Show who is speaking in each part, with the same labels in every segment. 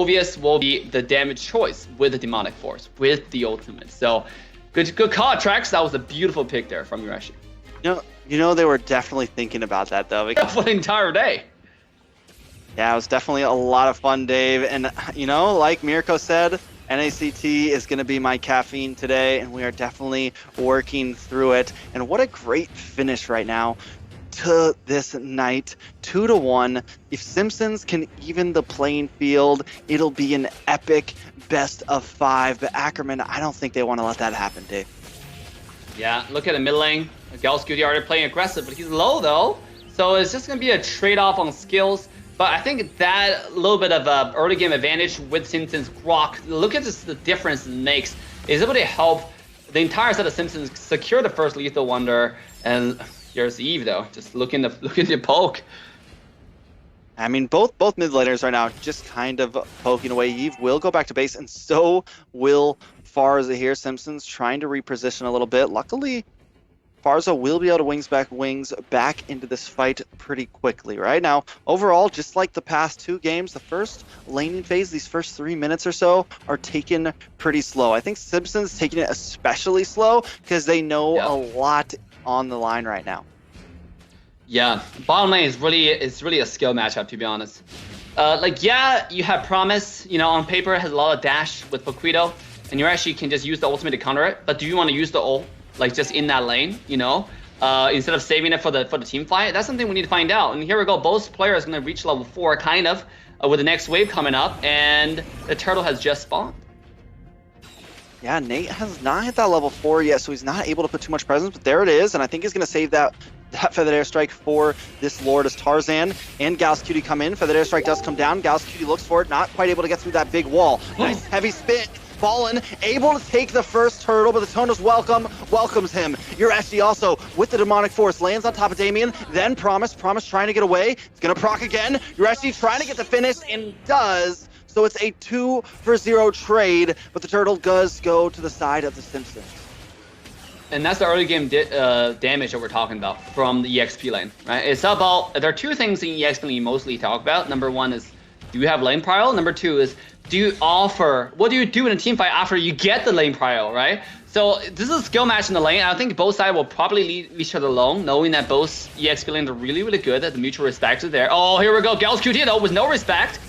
Speaker 1: Phoveus will be the damage choice with the Demonic Force, with the ultimate. So good call, Trax. That was a beautiful pick there from Urashi.
Speaker 2: You know they were definitely thinking about that though.
Speaker 1: For the entire day.
Speaker 2: Yeah, it was definitely a lot of fun, Dave. And you know, like Mirko said, NACT is going to be my caffeine today, and we are definitely working through it. And what a great finish right now to this night, 2-1. If Simpsons can even the playing field, it'll be an epic best of 5. But Ackerman, I don't think they want to let that happen, Dave.
Speaker 1: Yeah, look at the mid lane. Galscuti already playing aggressive, but he's low though. So it's just going to be a trade-off on skills. But I think that little bit of early game advantage with Simpsons Grok, look at the difference it makes. Is able to help the entire set of Simpsons secure the first Lethal Wonder. And here's Eve though, just looking to poke.
Speaker 2: I mean, both mid laners right now just kind of poking away. Eve will go back to base, and so will Farza here. Simpsons trying to reposition a little bit. Luckily, Farza will be able to wings back into this fight pretty quickly. Right now, overall, just like the past 2 games, the first laning phase, these first 3 minutes or so, are taken pretty slow. I think Simpsons taking it especially slow because they know a lot on the line right now.
Speaker 1: Yeah, bottom lane is really a skill matchup, to be honest. You have Promise, on paper has a lot of dash with Poquito, and you actually can just use the ultimate to counter it. But do you want to use the ult just in that lane, instead of saving it for the team fight? That's something we need to find out. And here we go, both players going to reach level 4 kind of with the next wave coming up, and the turtle has just spawned.
Speaker 2: Yeah, Nate has not hit that level 4 yet, so he's not able to put too much presence, but there it is, and I think he's going to save that Feathered Airstrike for this Lord as Tarzan and Galscuti come in. Feathered Airstrike does come down. Galscuti looks for it, not quite able to get through that big wall. Nice heavy spin. Fallen, able to take the first turtle, but the Tonos welcomes him. Urashi also with the Demonic Force lands on top of Damien, then Promise trying to get away. It's gonna proc again. Urashi trying to get the finish and does. So it's a 2-for-0 trade, but the turtle does go to the side of the Simpsons.
Speaker 1: And that's the early game damage that we're talking about from the EXP lane, right? It's about, there are 2 things in EXP lane you mostly talk about. Number 1 is, do you have lane prio? Number 2 is, what do you do in a team fight after you get the lane prio, right? So this is a skill match in the lane. I think both sides will probably leave each other alone, knowing that both EXP lanes are really, really good, that the mutual respect is there. Oh, here we go. Galscuti though with no respect.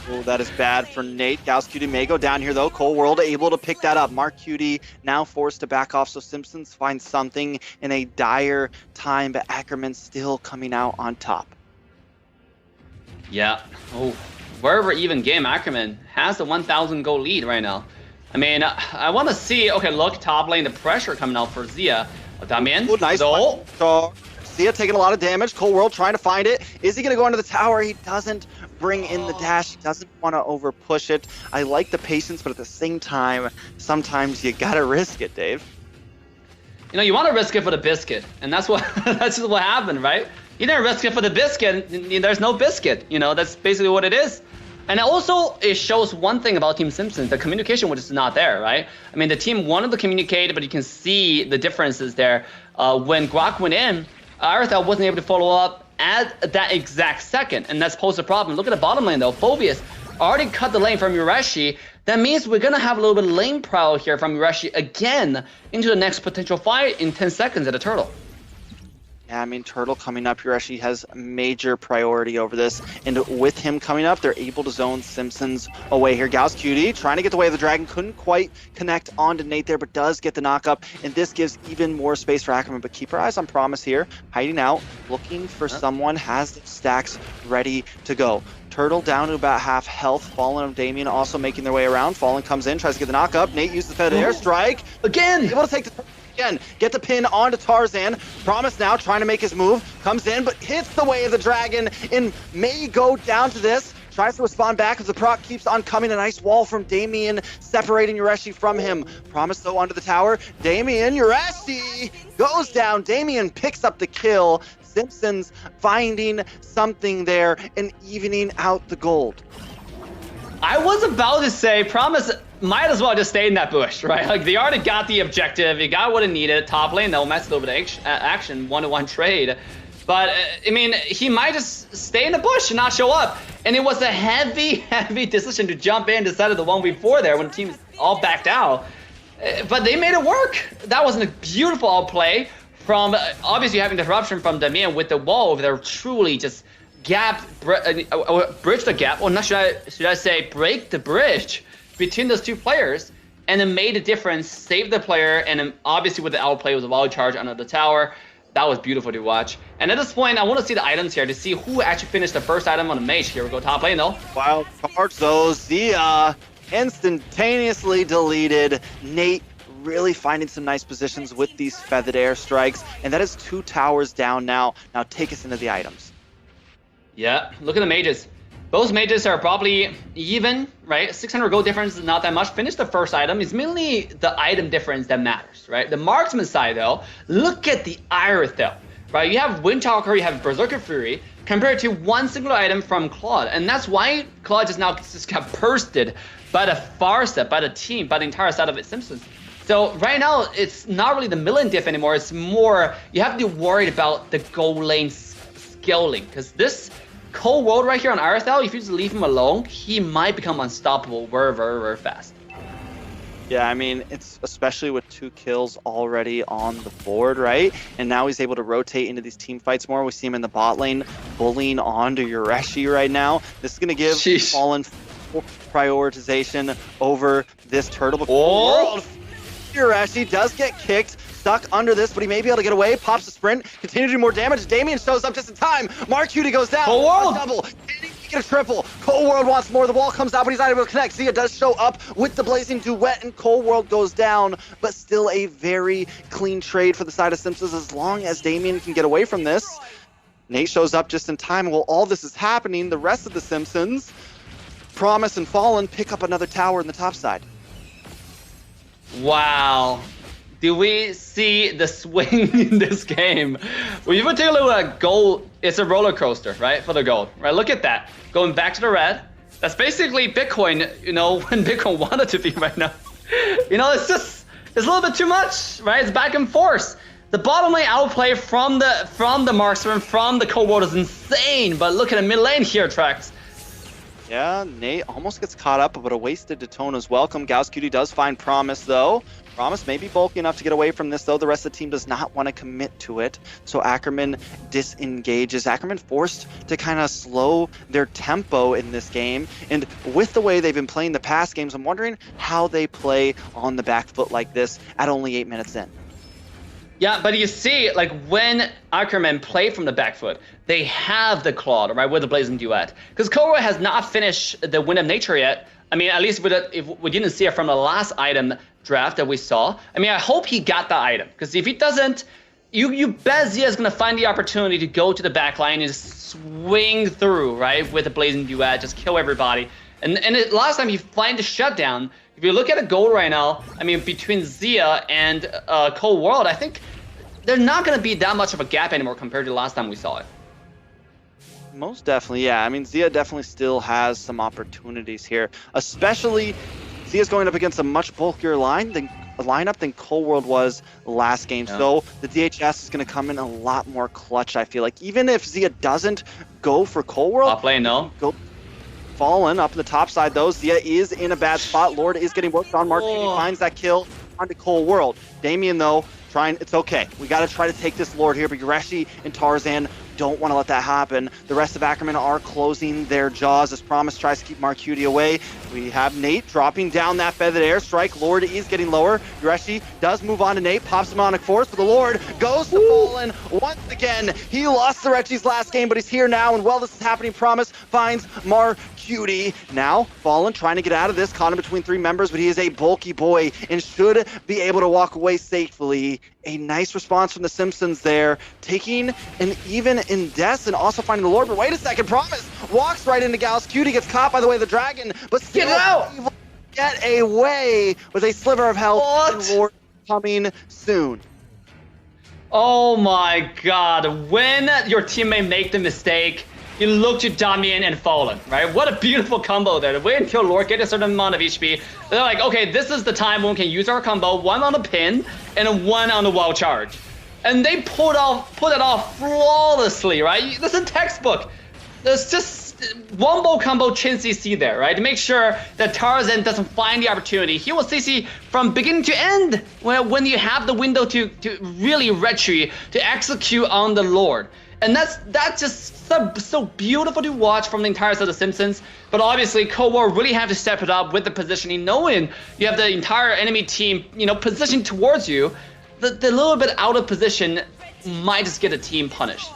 Speaker 2: Oh, that is bad for Nate. Galscuti may go down here though. Cole World able to pick that up. Mark Cutie now forced to back off, so Simpsons find something in a dire time, but Ackerman still coming out on top.
Speaker 1: Yeah. Oh, wherever even game, Ackerman has the 1,000 gold lead right now. I mean, I want to see. Okay, look, top lane, the pressure coming out for Zia. Damien.
Speaker 2: Oh, nice. So Zia taking a lot of damage. Cole World trying to find it. Is he going to go into the tower? He doesn't bring in the dash. He doesn't want to over push it. I like the patience, but at the same time, sometimes you got to risk it, Dave.
Speaker 1: You want to risk it for the biscuit, and that's what just what happened, right? You didn't risk it for the biscuit. There's no biscuit. That's basically what it is. And also, it shows one thing about Team Simpsons: the communication was just not there, right? I mean, the team wanted to communicate, but you can see the differences there. When Grok went in, Aerithel wasn't able to follow up at that exact second, and that's posed a problem. Look at the bottom lane though. Phoveus already cut the lane from Urashi. That means we're gonna have a little bit of lane prowl here from Urashi again into the next potential fight in 10 seconds at a turtle.
Speaker 2: Yeah, I mean, turtle coming up, Urashi has major priority over this, and with him coming up, they're able to zone Simpsons away here. Galscuti trying to get the way of the dragon, couldn't quite connect onto Nate there, but does get the knock-up, and this gives even more space for Ackerman. But keep our eyes on Promise here, hiding out, looking for someone, has the stacks ready to go. Turtle down to about half health. Fallen and Damien also making their way around. Fallen comes in, tries to get the knock-up. Nate uses the Feathered Airstrike.
Speaker 1: Again!
Speaker 2: Able to take the again, get the pin onto Tarzan. Promise now trying to make his move. Comes in, but hits the way of the dragon and may go down to this. Tries to respond back as the proc keeps on coming. A nice wall from Damien separating Urashi from him. Promise though onto the tower. Damien, Urashi goes down. Damien picks up the kill. Simpsons finding something there and evening out the gold.
Speaker 1: I was about to say, Promise might as well just stay in that bush, right? Like, they already got the objective. You got what it needed. Top lane, though, that's a little bit of action. 1-to-1 trade. But, I mean, he might just stay in the bush and not show up. And it was a heavy, heavy decision to jump in instead of the 1v4 there when the team's all backed out. But they made it work. That was a beautiful outplay from, obviously having disruption from Damian with the wall over there, truly just bridge the gap, or not, should I say break the bridge between those two players, and then made a difference, saved the player, and then obviously with the outplay was a volley charge under the tower. That was beautiful to watch. And at this point, I want to see the items here to see who actually finished the first item on the mage. Here we go, top lane though.
Speaker 2: Wild cards though, Zia instantaneously deleted. Nate really finding some nice positions with these feathered airstrikes, and that is 2 towers down now. Now take us into the items.
Speaker 1: Yeah, look at the mages. Both mages are probably even, right? 600 gold difference is not that much. Finish the first item. It's mainly the item difference that matters, right? The marksman side, though, look at the Iris, though, right? You have Windtalker, you have Berserker Fury, compared to one single item from Claude. And that's why Claude just now just got bursted by the Farsa, by the team, by the entire side of the Simpsons. So right now, it's not really the million diff anymore. It's more, you have to be worried about the gold lane scaling, because this Cold World right here on Arthel, if you just leave him alone, he might become unstoppable very, very, very fast.
Speaker 2: Yeah, I mean, it's especially with 2 kills already on the board, right? And now he's able to rotate into these team fights more. We see him in the bot lane bullying onto Yureshi right now. This is going to give Fallen prioritization over this turtle. World. Yureshi does get kicked. Stuck under this, but he may be able to get away. Pops the sprint, continue to do more damage. Damien shows up just in time. Mark Cutie goes down.
Speaker 1: Cold World.
Speaker 2: Double. Can he get a triple? Cold World wants more. The wall comes out, but he's not able to connect. Zia does show up with the blazing duet, and Cold World goes down, but still a very clean trade for the side of Simpsons as long as Damien can get away from this. Nate shows up just in time. While all this is happening, the rest of the Simpsons, Promise and Fallen, pick up another tower in the top side.
Speaker 1: Wow. Do we see the swing in this game? When you take a look at gold, it's a roller coaster, right? For the gold, right? Look at that. Going back to the red. That's basically Bitcoin, you know, when Bitcoin wanted to be right now. You know, it's a little bit too much, right? It's back and forth. The bottom lane outplay from the marksman, from the Cold World is insane. But look at the mid lane here, Trax.
Speaker 2: Yeah, Nate almost gets caught up, but a wasted Daytona's welcome. Gauss Cutie does find Promise, though. Promise may be bulky enough to get away from this, though. The rest of the team does not want to commit to it. So Ackerman disengages. Ackerman forced to kind of slow their tempo in this game. And with the way they've been playing the past games, I'm wondering how they play on the back foot like this at only 8 minutes in.
Speaker 1: Yeah, but you see, like, when Ackerman play from the back foot, they have the Claude, right, with the Blazing Duet. Because Korra has not finished the Wind of Nature yet. I mean, at least with it, if we didn't see it from the last item draft that we saw. I mean, I hope he got the item, because if he doesn't, you bet Zia is going to find the opportunity to go to the back line and just swing through, right, with the Blazing Duet, just kill everybody. And last time he find the shutdown. If you look at the goal right now, I mean, between Zia and Cold World, I think there's not going to be that much of a gap anymore compared to the last time we saw it.
Speaker 2: Most definitely, yeah. I mean, Zia definitely still has some opportunities here, especially Zia's going up against a much bulkier lineup than Cold World was last game. Yeah. So the DHS is going to come in a lot more clutch, I feel like. Even if Zia doesn't go for Cold World,
Speaker 1: top lane, no.
Speaker 2: Go Fallen up in the top side, though. Zia is in a bad spot. Lord is getting worked on. Mark finds that kill onto Cold World. Damien, though, it's okay. We got to try to take this Lord here, but Yureshi and Tarzan don't want to let that happen. The rest of Ackerman are closing their jaws as Promise tries to keep Mark Cutie away. We have Nate dropping down that feathered airstrike. Lord is getting lower. Yureshi does move on to Nate, pops him on a force, but the Lord goes to Fallen once again. He lost the Rechi's last game, but he's here now, and while this is happening, Promise finds Mark Cutie. Now, Fallen trying to get out of this, caught in between 3 members, but he is a bulky boy and should be able to walk away safely. A nice response from the Simpsons there, taking an even in deaths and also finding the Lord. But wait a second, Promise walks right into Gauss. Cutie gets caught by the way of the dragon, but still able to get away with a sliver of health. And Lord coming soon.
Speaker 1: Oh my God! When your teammate make the mistake, you look to Damian and Fallen, right? What a beautiful combo there. Wait until Lord get a certain amount of HP. They're like, okay, this is the time when we can use our combo, 1 on the pin and 1 on the wall charge. and they pulled it off flawlessly, right? This is textbook. There's just one bow combo chain CC there, right? To make sure that Tarzan doesn't find the opportunity. He will CC from beginning to end when you have the window to really retry, to execute on the Lord. And that's just so beautiful to watch from the entire set of Simpsons. But obviously, Cold War really have to step it up with the positioning, knowing you have the entire enemy team, positioned towards you. The little bit out of position might just get a team punished.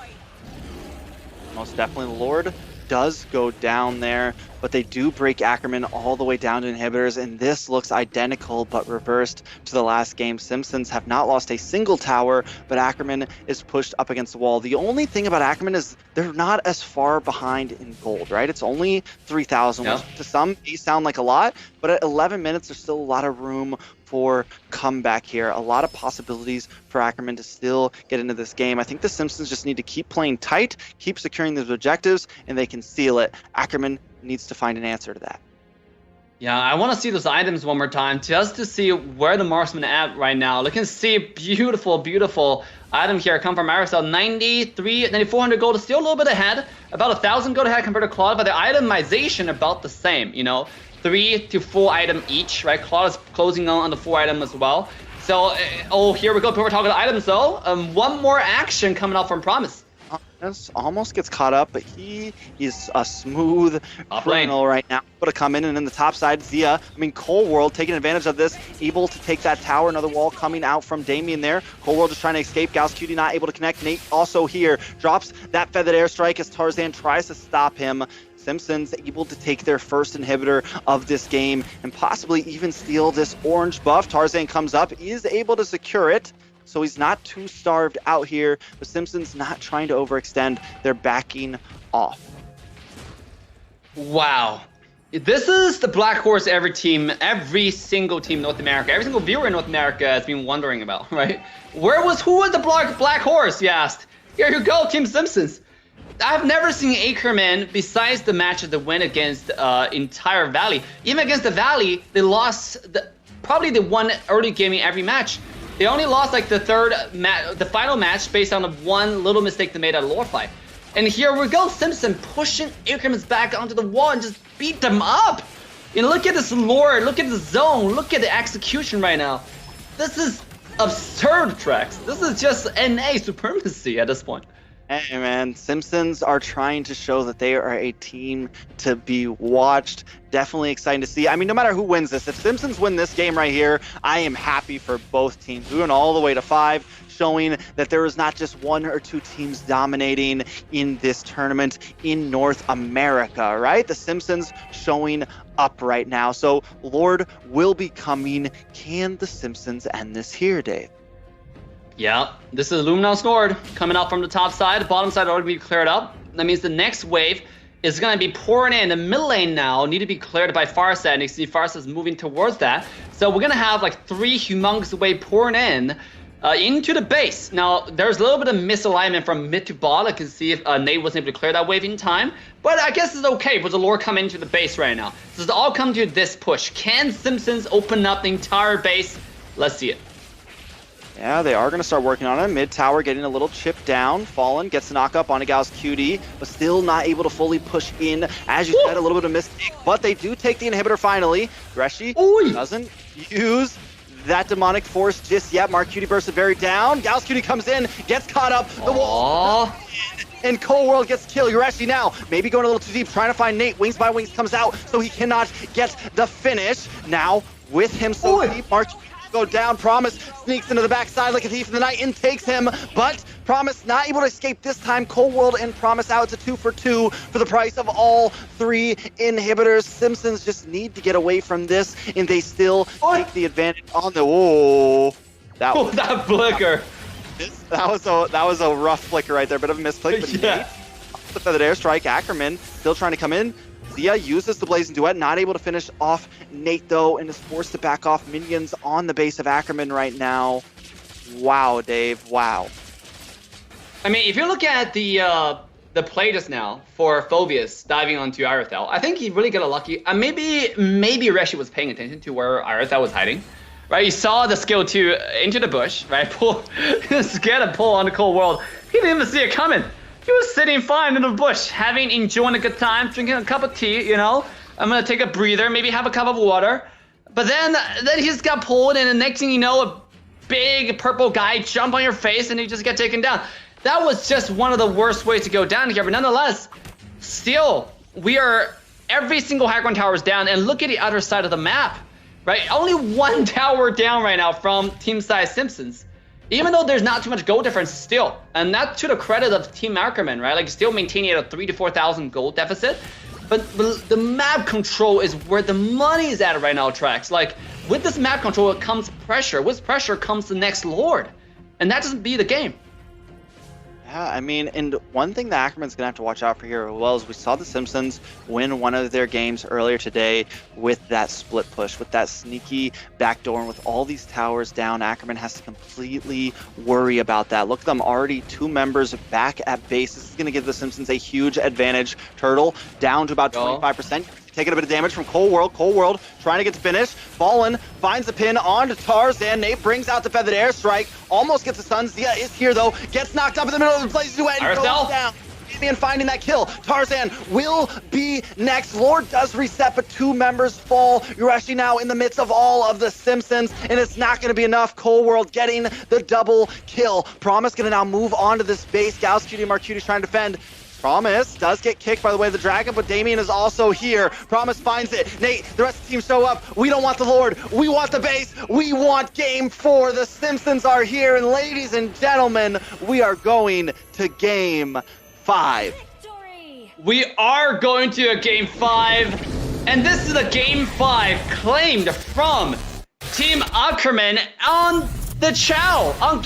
Speaker 2: Most definitely, the Lord does go down there, but they do break Ackerman all the way down to inhibitors, and this looks identical but reversed to the last game. Simpsons have not lost a single tower, but Ackerman is pushed up against the wall. The only thing about Ackerman is they're not as far behind in gold, right? It's only 3,000, which to some may sound like a lot, but at 11 minutes, there's still a lot of room for comeback here. A lot of possibilities for Ackerman to still get into this game. I think the Simpsons just need to keep playing tight, keep securing those objectives, and they can seal it. Ackerman needs to find an answer to that.
Speaker 1: Yeah, I want to see those items one more time just to see where the marksman at right now. Look and see, beautiful, beautiful item here come from Aerosol. 9,400 gold, still a little bit ahead, about 1,000 gold ahead compared to Claude, but the itemization about the same, 3 to 4 item each, right? Claude is closing on the 4 item as well. So, here we go. We're talking items though. One more action coming out from Promise.
Speaker 2: Almost gets caught up, but he is a smooth criminal right now. Able to come in, and in the top side, Zia, Cold World taking advantage of this, able to take that tower. Another wall coming out from Damien there. Cold World just trying to escape. Gauss Cutie not able to connect. Nate also here drops that feathered airstrike as Tarzan tries to stop him. Simpsons able to take their first inhibitor of this game and possibly even steal this orange buff. Tarzan comes up, is able to secure it, so he's not too starved out here, but Simpsons not trying to overextend. They're backing off.
Speaker 1: Wow. This is the black horse every single team in North America, every single viewer in North America has been wondering about, right? Who was the black horse, you asked? Here you go, Team Simpsons. I've never seen Ackerman, besides the matches that went against entire Valley. Even against the Valley, they lost probably the one early game in every match. They only lost like the final match based on the one little mistake they made at Lore fight. And here we go, Simpson pushing Ackerman's back onto the wall and just beat them up. Look at this Lore, look at the zone, look at the execution right now. This is absurd, Trax. This is just NA supremacy at this point.
Speaker 2: Hey man, Simpsons are trying to show that they are a team to be watched. Definitely exciting to see. No matter who wins this, if Simpsons win this game right here, I am happy for both teams. We went all the way to 5, showing that there is not just 1 or 2 teams dominating in this tournament in North America, right? The Simpsons showing up right now. So Lord will be coming. Can the Simpsons end this here, Dave?
Speaker 1: Yeah, this is Luminous Nord coming out from the top side. The bottom side already be cleared up. That means the next wave is going to be pouring in. The mid lane now need to be cleared by Farsight, and you see Farsight is moving towards that. So we're going to have like 3 humongous waves pouring in into the base. Now, there's a little bit of misalignment from mid to bot. I can see if Nate wasn't able to clear that wave in time. But I guess it's okay with the lore coming into the base right now. So it's all come to this push. Can Simpsons open up the entire base? Let's see it.
Speaker 2: Yeah, they are going to start working on it. Mid tower getting a little chip down. Fallen gets the knock up on a Gauss QD, but still not able to fully push in. As you said, a little bit of mistake, but they do take the inhibitor finally. Greshi doesn't use that demonic force just yet. Mark QD bursted very down. Gauss QD comes in, gets caught up. The wall. And Cold World gets killed. Greshi now maybe going a little too deep, trying to find Nate. Wings by Wings comes out, so he cannot get the finish. Now with him so deep, Mark go down. Promise sneaks into the backside like a thief in the night and takes him, but Promise not able to escape this time. Cold World and Promise out. It's a 2 for 2 for the price of all 3 inhibitors. Simpsons just need to get away from this, and they still take the advantage on the
Speaker 1: that flicker.
Speaker 2: That was a rough flicker right there, bit of a misclick, but Nate, the feathered airstrike. Ackerman still trying to come in. Zia uses the Blazing Duet, not able to finish off Nate though, and is forced to back off. Minions on the base of Ackerman right now. Wow, Dave, wow.
Speaker 1: If you look at the play just now for Phobius diving onto Irithel, I think he really got a lucky. Maybe Reshi was paying attention to where Irithel was hiding. right? You saw the skill 2 into the bush, right? Pull, get a pull on the Cold World. He didn't even see it coming. He was sitting fine in the bush, enjoying a good time, drinking a cup of tea, you know? I'm gonna take a breather, maybe have a cup of water. But then he's got pulled, and the next thing you know, a big purple guy jump on your face, and you just get taken down. That was just one of the worst ways to go down here, but nonetheless, still, every single Ackerman tower is down, and look at the other side of the map, right? Only one tower down right now from Team Size Simpsons. Even though there's not too much gold difference still, and that's to the credit of Team Ackerman, right? Like still maintaining a 3,000 to 4,000 gold deficit. But the map control is where the money is at right now, Trax. Like with this map control, it comes pressure. With pressure comes the next Lord, and that doesn't be the game.
Speaker 2: Yeah, I mean, and one thing that Ackerman's going to have to watch out for here as well is we saw the Simpsons win one of their games earlier today with that split push, with that sneaky backdoor, and with all these towers down, Ackerman has to completely worry about that. Look at them, already 2 members back at base. This is going to give the Simpsons a huge advantage. Turtle down to about 25%. Taking a bit of damage from Cold World. Cold World trying to get to finish. Fallen finds the pin on to Tarzan. Nate brings out the feathered airstrike. Almost gets the stun. Zia is here though. Gets knocked up in the middle of the place. Duet and goes down. And finding that kill. Tarzan will be next. Lord does reset, but 2 members fall. You're actually now in the midst of all of the Simpsons, and it's not going to be enough. Cold World getting the double kill. Promise going to now move on to this base. Gauss, Cutie, Marcutie trying to defend. Promise does get kicked by the way of the dragon, but Damien is also here. Promise finds it. Nate, the rest of the team show up. We don't want the Lord. We want the base. We want game 4. The Simpsons are here, and ladies and gentlemen, we are going to game 5.
Speaker 3: Victory!
Speaker 1: We are going to a game 5, and this is a game 5 claimed from Team Ackerman on the Chow.